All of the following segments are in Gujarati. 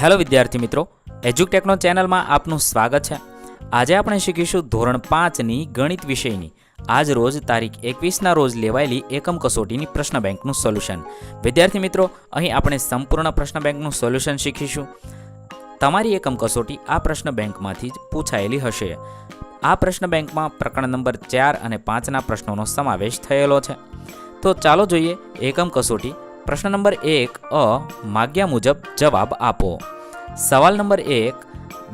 હેલો વિદ્યાર્થી મિત્રો, એજ્યુટેકનો ચેનલમાં આપનું સ્વાગત છે। આજે આપણે શીખીશું ધોરણ 5ની ગણિત વિષયની આજ રોજ તારીખ 21ના રોજ લેવાયેલી એકમ કસોટીની પ્રશ્ન બેંકનું સોલ્યુશન। વિદ્યાર્થી મિત્રો, અહીં આપણે સંપૂર્ણ પ્રશ્ન બેંકનું સોલ્યુશન શીખીશું। તમારી એકમ કસોટી આ પ્રશ્ન બેંકમાંથી જ પૂછાયેલી હશે। આ પ્રશ્ન બેંકમાં પ્રકરણ નંબર 4 અને 5ના પ્રશ્નોનો સમાવેશ થયેલો છે। તો ચાલો જોઈએ એકમ કસોટી। પ્રશ્ન નંબર 1 અ માગ્યા મુજબ જવાબ આપો। સવાલ નંબર 1,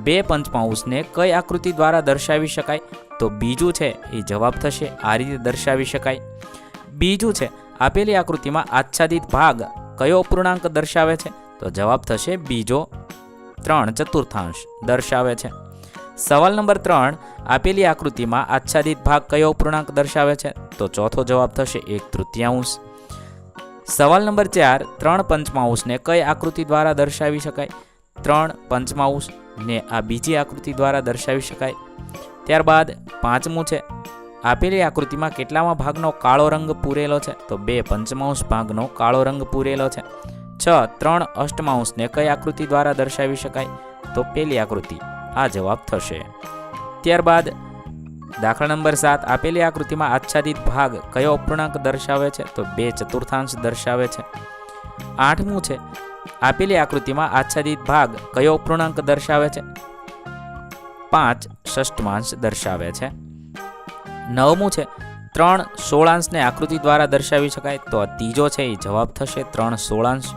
બે પંચમાંશને કઈ આકૃતિ દ્વારા દર્શાવી શકાય? તો બીજું છે એ જવાબ થશે આ રીતે દર્શાવી શકાય। બીજું છે આપેલી આકૃતિમાં આચ્છાદિત ભાગ કયો અપૂર્ણાંક દર્શાવે છે? તો જવાબ થશે બીજો 3/4 દર્શાવે છે। સવાલ નંબર 3, આપેલી આકૃતિમાં આચ્છાદિત ભાગ કયો અપૂર્ણાંક દર્શાવે છે? તો ચોથો જવાબ થશે 1/3। સવાલ નંબર 4, 3 પંચમાંશને કઈ આકૃતિ દ્વારા દર્શાવી શકાય? 3 પંચમાંશને આ બીજી આકૃતિ દ્વારા દર્શાવી શકાય। ત્યારબાદ પાંચમું છે આપેલી આકૃતિમાં કેટલામાં ભાગનો કાળો રંગ પૂરેલો છે? તો 2 પંચમાંશ ભાગનો કાળો રંગ પૂરેલો છે। 6 3 અષ્ટમાંશને કઈ આકૃતિ દ્વારા દર્શાવી શકાય? તો પહેલી આકૃતિ આ જવાબ થશે। ત્યારબાદ દાખલા નંબર 7, આપેલી આકૃતિમાં આચ્છાદિત ભાગ કયો અપૂર્ણાંક દર્શાવે છે? તો 2/4 દર્શાવે છે। 8મું છે આપેલી આકૃતિમાં આચ્છાદિત ભાગ કયો અપૂર્ણાંક દર્શાવે છે? 5/6 દર્શાવે છે। 9મું છે 3 16ને આકૃતિ દ્વારા દર્શાવી શકાય? તો આ ત્રીજો છે એ જવાબ થશે 3/16।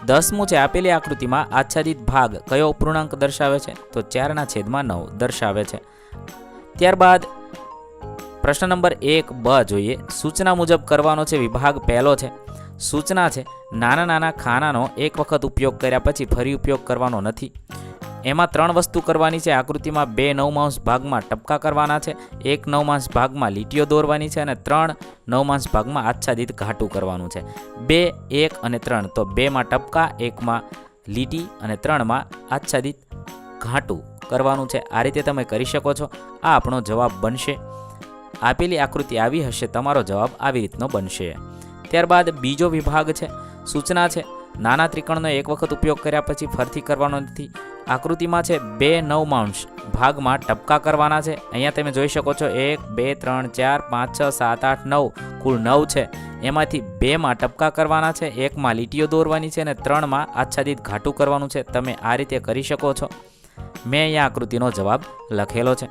10મું છે આપેલી આકૃતિમાં આચ્છાદિત ભાગ કયો અપૂર્ણાંક દર્શાવે છે? તો 4/9 દર્શાવે છે। ત્યારબાદ પ્રશ્ન નંબર 1 બ જોઈએ। સૂચના મુજબ કરવાનો છે વિભાગ પહેલો છે। સૂચના છે નાના નાના ખાનાનો એક વખત ઉપયોગ કર્યા પછી ફરી ઉપયોગ કરવાનો નથી। એમાં 3 વસ્તુ કરવાની છે। આકૃતિમાં 2 9/9 ભાગમાં ટપકા કરવાના છે, 1 9/9 ભાગમાં લીટીઓ દોરવાની છે અને 3 9/9 ભાગમાં આચ્છાદિત ઘાટું કરવાનું છે। 2 1 અને 3 તો 2માં ટપકા, 1માં લીટી અને 3માં આચ્છાદિત ઘાટું કરવાનું છે। આ રીતે તમે કરી શકો છો। આ આપણો જવાબ બનશે। આપેલી આકૃતિ આવી હશે, તમારો જવાબ આવી રીતનો બનશે। ત્યારબાદ બીજો વિભાગ છે। સૂચના છે નાના ત્રિકોણનો એક વખત ઉપયોગ કર્યા પછી ફરીથી કરવાનો નથી। આકૃતિમાં છે 2 9/9 ભાગમાં ટપકા કરવાના છે। અહીંયા તમે જોઈ શકો છો 1 2 3 4 5 6 7 8 9 કુલ 9 છે। એમાંથી 2માં ટપકા કરવાના છે, 1માં લીટીઓ દોરવાની છે અને 3માં આચ્છાદિત ઘાટું કરવાનું છે। તમે આ રીતે કરી શકો છો। મેં અહીંયા આકૃતિનો જવાબ લખેલો છે।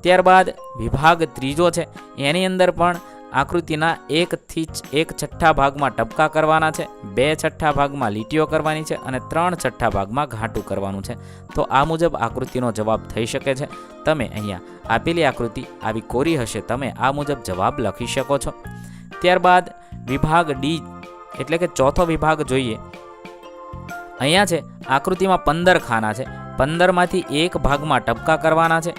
ત્યારબાદ વિભાગ ત્રીજો છે। એની અંદર પણ આકૃતિના 1/6 ભાગમાં ટપકા કરવાના છે, 2/6 ભાગમાં લીટીઓ કરવાની છે અને 3/6 ભાગમાં ઘાટું કરવાનું છે। તો આ મુજબ આકૃતિનો જવાબ થઈ શકે છે। તમે અહીંયા આપેલી આકૃતિ આવી કોરી હશે, તમે આ મુજબ જવાબ લખી શકો છો। ત્યારબાદ વિભાગ ડી એટલે કે ચોથો વિભાગ જોઈએ। અહીંયા છે આકૃતિમાં 15 ખાના છે। 15માંથી 1 ભાગમાં ટપકા કરવાના છે,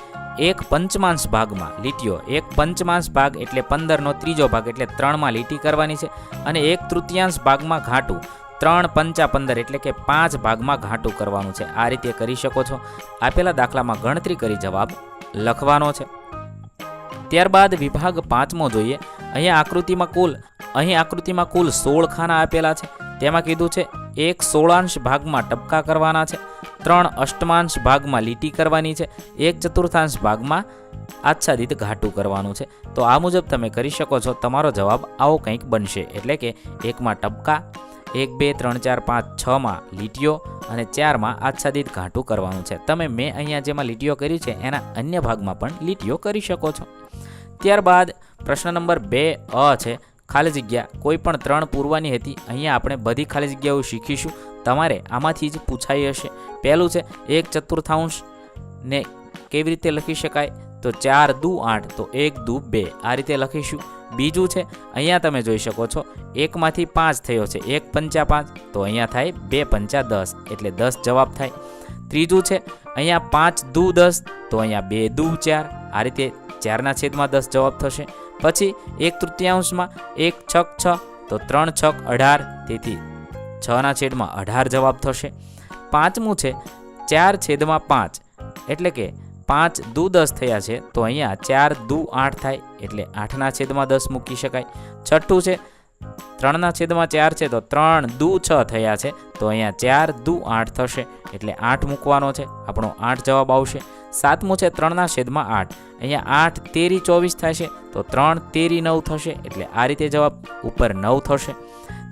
1 પંચમાંશ ભાગમાં લીટીઓ, 1 પંચમાંશ ભાગ એટલે 15નો ત્રીજો ભાગ એટલે 3માં લીટી કરવાની છે અને 1/3 ભાગમાં ઘાટું, 3 પંચા 15 એટલે કે 5 ભાગમાં ઘાટું કરવાનું છે। આ રીતે કરી શકો છો। આપેલા દાખલામાં ગણતરી કરી જવાબ લખવાનો છે। ત્યારબાદ વિભાગ 5મો જોઈએ। અહીં આકૃતિમાં કુલ 16 ખાના આપેલા છે। તેમાં કીધું છે 1 16અંશ ભાગમાં ટપકા કરવાના છે, 3 અષ્ટમાંશ ભાગમાં લીટી કરવાની છે, 1/4 ભાગમાં આચ્છાદિત ઘાટું કરવાનું છે। તો આ મુજબ તમે કરી શકો છો। તમારો જવાબ આવો કંઈક બનશે, એટલે કે 1માં ટપકા, 1 2 3 4 5 6માં લીટીઓ અને 4માં આચ્છાદિત ઘાટું કરવાનું છે। તમે મેં અહીંયા જેમાં લીટીઓ કરી છે એના અન્ય ભાગમાં પણ લીટીઓ કરી શકો છો। ત્યારબાદ પ્રશ્ન નંબર 2 અ છે ખાલી જગ્યા કોઈ પણ 3 પૂરવાની હતી। અહીંયા આપણે બધી ખાલી જગ્યાઓ શીખીશું। તમારે આમાંથી જ પૂછાઈ હશે। પહેલું છે 1/4 ને કેવી રીતે લખી શકાય? તો 4 દુ 8 તો 1 દુ 2 આ રીતે લખીશું। બીજું છે અહીંયા તમે જોઈ શકો છો 1માંથી 5 થયો છે, 1 પંચા 5 તો અહીંયા થાય 2 પંચા 10 એટલે 10 જવાબ થાય। ત્રીજું છે અહીંયા 5 દુ 10 તો અહીંયા 2 દુ 4 આ રીતે 4/10 જવાબ થશે। પછી 1/3માં 1 6 6 તો 3 6 18 તેથી 6/18 જવાબ થશે। પાંચમું છે 4/5 એટલે કે 5 દુ 10 થયા છે તો અહીંયા 4 દુ 8 થાય એટલે 8/10 મૂકી શકાય। છઠ્ઠું છે 3/4 છે તો 3 દુ 6 થયા છે, તો અહીંયા 4 દુ 8 થશે, એટલે 8 મૂકવાનો છે, આપણો 8 જવાબ આવશે. 7મું છે 3/8, અહીંયા 8 તેરી 24 થશે, તો 3 તેરી 9 થશે, એટલે આ રીતે જવાબ ઉપર 9 થશે.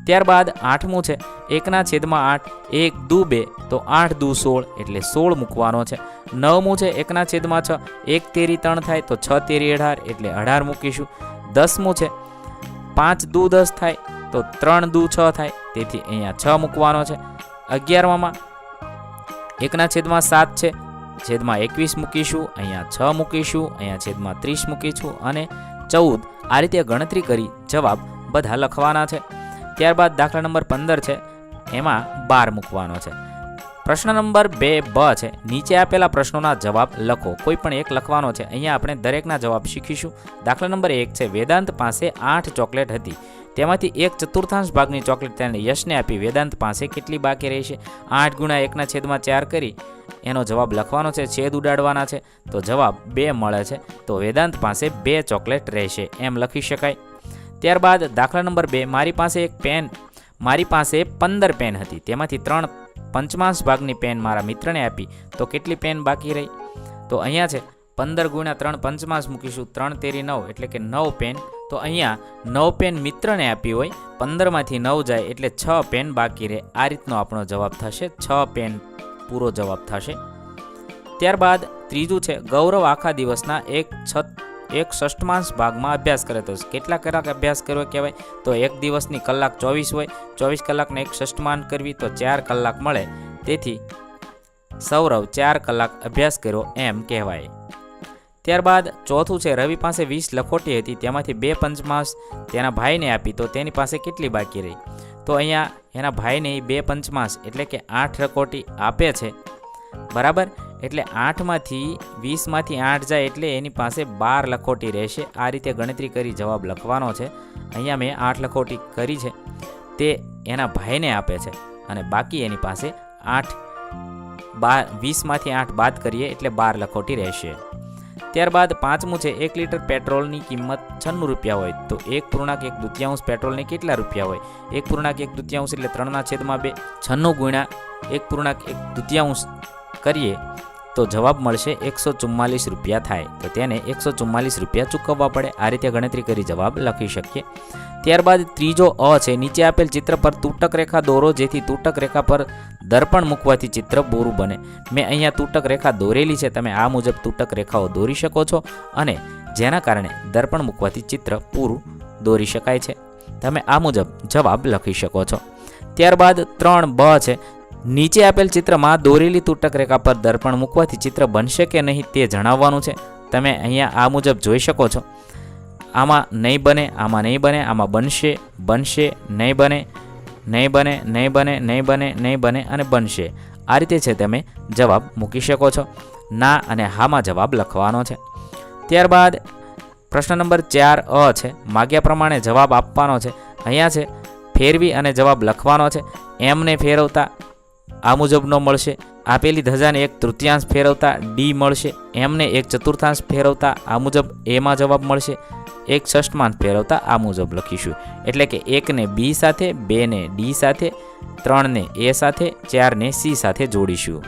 ત્યારબાદ 8મું છે 1/8, 1 દુ 2 તો 8 દુ 16, એટલે 16 મૂકવાનો છે. 9મું છે 1/6, 1 તેરી 3 થાય તો 6 તેરી 18, એટલે 18 મૂકીશું. 10મું છે 5 દુ 10 થાય તો 3 દુ 6 થાય, તેથી અહીંયા 6 મૂકવાનો છે. 11માં 1/7 છે, છેદમાં 21 મૂકીશું, અહીંયા 6 મૂકીશું, અહીંયા છેદમાં 30 મૂકીશું અને 14. આ રીતે ગણતરી કરી જવાબ બધા લખવાના છે. ત્યારબાદ દાખલા નંબર 15 છે, એમાં 12 મૂકવાનો છે. પ્રશ્ન નંબર 2 બ છે, નીચે આપેલા પ્રશ્નોના જવાબ લખો. કોઈ પણ એક લખવાનો છે. અહીંયા આપણે દરેકના જવાબ શીખીશું. દાખલા નંબર 1 છે, વેદાંત પાસે 8 ચોકલેટ હતી, તેમાંથી 1/4 ભાગની ચોકલેટ તેને યશને આપી. વેદાંત પાસે કેટલી બાકી રહેશે? 8 ગુણ્યા 1/4 કરી એનો જવાબ લખવાનો છે, છેદ ઉડાડવાના છે, તો જવાબ 2 મળે છે. તો વેદાંત પાસે 2 ચોકલેટ રહેશે, એમ લખી શકાય. ત્યારબાદ દાખલા નંબર 2, મારી પાસે 15 પેન હતી, તેમાંથી 3/5 ભાગની પેન મારા મિત્રને આપી, તો કેટલી પેન બાકી રહી? તો અહીંયા છે 15 ગુણ્યા 3/5 મૂકીશું, 3 તેરી 9, એટલે કે 9 પેન. તો અહીંયા 9 પેન મિત્રને આપી હોય, 15માંથી 9 જાય એટલે 6 પેન બાકી રહે. આ રીતનો આપણો જવાબ થશે, 6 પેન પૂરો જવાબ થશે. ત્યારબાદ ત્રીજું છે, ગૌરવ આખા દિવસના 1/6 ભાગમાં અભ્યાસ કરે, તો કેટલા કલાક અભ્યાસ કર્યો કહેવાય? તો એક દિવસની કલાક 24 હોય, 24 કલાકને 1/6 કરવી તો 4 કલાક મળે, તેથી સૌરવ 4 કલાક અભ્યાસ કર્યો એમ કહેવાય. ત્યારબાદ ચોથું છે, રવિ પાસે 20 લખોટી હતી, તેમાંથી 2/5 તેના ભાઈને આપી, તો તેની પાસે કેટલી બાકી રહી? તો અહીંયા એના ભાઈને 2/5 એટલે કે 8 લખોટી આપે છે, બરાબર. એટલે 20માંથી 8 જાય એટલે એની પાસે 12 લખોટી રહેશે. આ રીતે ગણતરી કરી જવાબ લખવાનો છે. અહીંયા મેં 8 લખોટી કરી છે, તે એના ભાઈને આપે છે અને બાકી એની પાસે 20માંથી 8 બાદ કરીએ એટલે 12 લખોટી રહેશે. ત્યારબાદ 5મું છે, 1 લીટર પેટ્રોલની કિંમત 96 રૂપિયા હોય, તો 1.1/2 પેટ્રોલને કેટલા રૂપિયા હોય? 1.1/2 એટલે 3/2, 96 ગુણ્યા 1.1/2 કરીએ તો જવાબ મળશે 144 રૂપિયા થાય, તો તેને 144 રૂપિયા ચૂકવવા પડે. આ રીતે ગણતરી કરી જવાબ લખી શકીએ. ત્યારબાદ ત્રીજો અ છે, નીચે આપેલ ચિત્ર પર તૂટક રેખા દોરો, જેથી તૂટક રેખા પર દર્પણ મૂકવાથી ચિત્ર બોરું બને. મેં અહીંયા તૂટક રેખા દોરેલી છે, તમે આ મુજબ તૂટક રેખાઓ દોરી શકો છો અને જેના કારણે દર્પણ મૂકવાથી ચિત્ર પૂરું દોરી શકાય છે. તમે આ મુજબ જવાબ લખી શકો છો. ત્યારબાદ 3બ છે, નીચે આપેલ ચિત્રમાં દોરેલી તૂટક રેખા પર દર્પણ મૂકવાથી ચિત્ર બનશે કે નહીં તે જણાવવાનું છે. તમે અહીંયા આ મુજબ જોઈ શકો છો. આમાં નહીં બને, આમાં નહીં બને, આમાં બનશે, નહીં બને, નહીં બને, નહીં બને, નહીં બને, નહીં બને અને બનશે. આ રીતે છે તમે જવાબ મૂકી શકો છો. ના અને હામાં જવાબ લખવાનો છે. ત્યારબાદ પ્રશ્ન નંબર 4 છે, માગ્યા પ્રમાણે જવાબ આપવાનો છે. અહીંયા છે ફેરવી અને જવાબ લખવાનો છે. એમને ફેરવતા આ મુજબનો મળશે. આપેલી ધજાને 1/3 ફેરવતા ડી મળશે. એમને 1/4 ફેરવતા આ મુજબ એમાં જવાબ મળશે. 1/6 ફેરવતા આ મુજબ લખીશું. એટલે કે 1ને બી સાથે, 2ને ડી સાથે, 3ને એ સાથે, 4ને સી સાથે જોડીશું.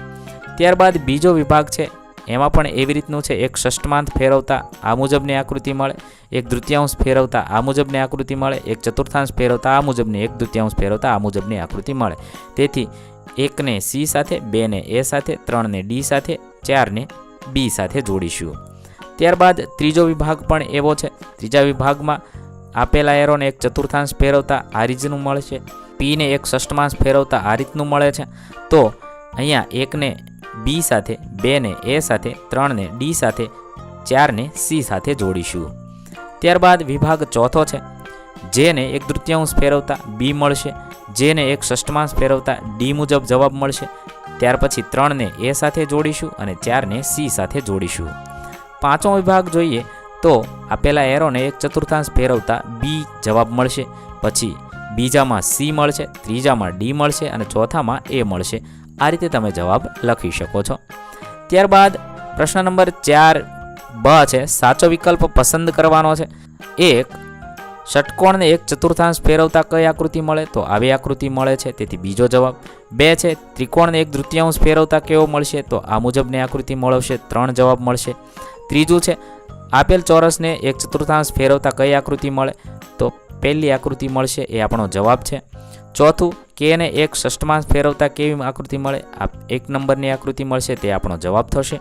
ત્યારબાદ બીજો વિભાગ છે, એમાં પણ એવી રીતનું છે. 1/6 ફેરવતા આ મુજબની આકૃતિ મળે, 1/3 ફેરવતા આ મુજબની આકૃતિ મળે, 1/4 ફેરવતા આ મુજબની, 1/2 ફેરવતા આ મુજબની આકૃતિ મળે. તેથી 1ને સી સાથે, 2ને એ સાથે, 3ને ડી સાથે, 4ને બી સાથે જોડીશું. ત્યારબાદ ત્રીજો વિભાગ પણ એવો છે. ત્રીજા વિભાગમાં આપેલા એરોને 1/4 ફેરવતા આ રીતનું મળશે, પીને 1/6 ફેરવતા આ રીતનું મળે છે. તો અહીંયા 1ને બી સાથે, 2ને એ સાથે, 3ને ડી સાથે, 4ને સી સાથે જોડીશું. ત્યારબાદ વિભાગ ચોથો છે, જેને 1/3 ફેરવતા બી મળશે, જેને 1/6 ફેરવતા ડી મુજબ જવાબ મળશે. ત્યાર પછી 3ને એ સાથે જોડીશું અને 4ને સી સાથે જોડીશું. પાંચમો વિભાગ જોઈએ તો આપેલા એરોને 1/4 ફેરવતા બી જવાબ મળશે, પછી બીજામાં સી મળશે, ત્રીજામાં ડી મળશે અને ચોથામાં એ મળશે. આ રીતે તમે જવાબ લખી શકો છો. ત્યારબાદ પ્રશ્ન નંબર 4બ છે, સાચો વિકલ્પ પસંદ કરવાનો છે. 1 ષટકોણને એક ચતુર્થાંશ ફેરવતા કઈ આકૃતિ મળે? તો આવી આકૃતિ મળે છે, તેથી બીજો જવાબ. 2 છે ત્રિકોણને એક તૃતીયાંશ ફેરવતા કેવો મળશે? તો આ મુજબની આકૃતિ મળશે. 3 જવાબ મળશે. ત્રીજું છે આપેલ ચોરસને એક ચતુર્થાંશ ફેરવતા કઈ આકૃતિ મળે? તો પહેલી આકૃતિ મળશે, એ આપણો જવાબ છે. ચોથું કેને એક ષષ્ઠમાંશ ફેરવતા કેવી આકૃતિ મળે? આ 1 નંબરની આકૃતિ મળશે, તે આપણો જવાબ થશે.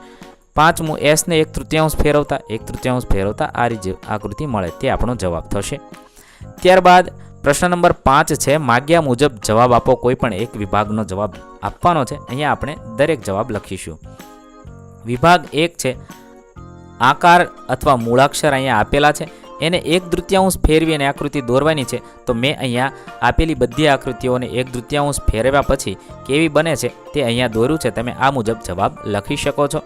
પાંચમું એસને એક તૃતીયાંશ ફેરવતા આ રીતે આકૃતિ મળે, તે આપણો જવાબ થશે. ત્યારબાદ પ્રશ્ન નંબર 5 છે માગ્યા મુજબ જવાબ આપો. કોઈ પણ એક વિભાગનો જવાબ આપવાનો છે. અહીંયા આપણે દરેક જવાબ લખીશું. વિભાગ 1 છે આકાર અથવા મૂળાક્ષર અહીંયા આપેલા છે, એને 1/3 ફેરવી અને આકૃતિ દોરવાની છે. તો મેં અહીંયા આપેલી બધી આકૃતિઓને 1/3 ફેરવ્યા પછી કેવી બને છે તે અહીંયા દોર્યું છે. તમે આ મુજબ જવાબ લખી શકો છો.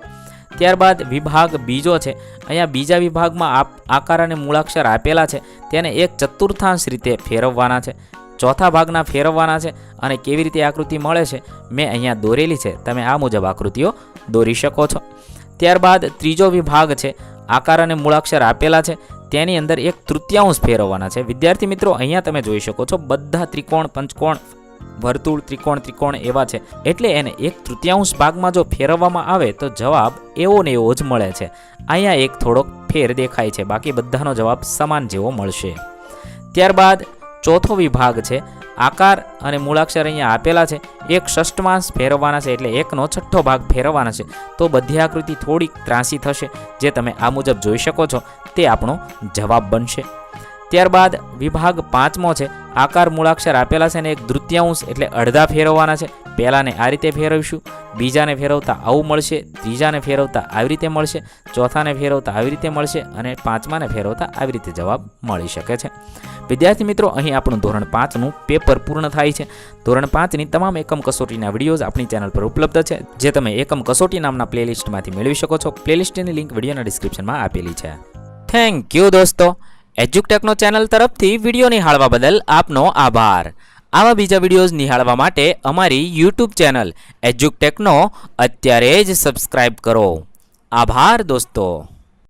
ત્યારબાદ વિભાગ બીજો છે. અહીંયા બીજા વિભાગમાં આકાર અને મૂળાક્ષર આપેલા છે, તેને 1/4 રીતે ફેરવવાના છે. ચોથા ભાગના ફેરવવાના છે અને કેવી રીતે આકૃતિ મળે છે મેં અહીંયા દોરેલી છે. તમે આ મુજબ આકૃતિઓ દોરી શકો છો. ત્યારબાદ ત્રીજો વિભાગ છે આકાર અને મૂળાક્ષર આપેલા છે, તેની અંદર 1/3 ફેરવવાના છે. વિદ્યાર્થી મિત્રો અહીંયા તમે જોઈ શકો છો બધા ત્રિકોણ, પંચકોણ, વર્તુળ, ત્રિકોણ એવા છે, એટલે એને 1/3 ભાગમાં જો ફેરવવામાં આવે તો જવાબ એવો ને એવો જ મળે છે. અહીંયા એક થોડોક ફેર દેખાય છે, બાકી બધાનો જવાબ સમાન જેવો મળશે. ત્યારબાદ ચોથો વિભાગ છે આકાર અને મૂળાક્ષર અહીંયા આપેલા છે, 1/6 ફેરવવાના છે, એટલે 1/6 ભાગ ફેરવવાના છે. તો બધી આકૃતિ થોડીક ત્રાસી થશે, જે તમે આ મુજબ જોઈ શકો છો, તે આપણો જવાબ બનશે. ત્યારબાદ વિભાગ 5મો છે આકાર મૂળાક્ષર આપેલા છે ને 1/3 એટલે અડધા ફેરવવાના છે. પહેલાને આ રીતે ફેરવીશું, બીજાને ફેરવતા આવું મળશે, ત્રીજાને ફેરવતા આવી રીતે મળશે, ચોથાને ફેરવતા આવી રીતે મળશે અને પાંચમાને ફેરવતા આવી રીતે જવાબ મળી શકે છે. વિદ્યાર્થી મિત્રો અહીં આપણું ધોરણ 5નું પેપર પૂર્ણ થાય છે. ધોરણ 5ની તમામ એકમ કસોટીના વિડીયોઝ આપણી ચેનલ પર ઉપલબ્ધ છે, જે તમે એકમ કસોટી નામના પ્લેલિસ્ટમાંથી મેળવી શકો છો. પ્લેલિસ્ટની લિંક વિડીયોના ડિસ્ક્રિપ્શનમાં આપેલી છે. થેન્ક યુ દોસ્તો. એજ્યુકટેકનો ચેનલ તરફથી વિડીયો નિહાળવા બદલ આપનો આભાર. આવા બીજા વિડીયોઝ નિહાળવા માટે અમારી યુટ્યુબ ચેનલ એજ્યુકટેકનો અત્યારે જ સબસ્ક્રાઇબ કરો. આભાર દોસ્તો.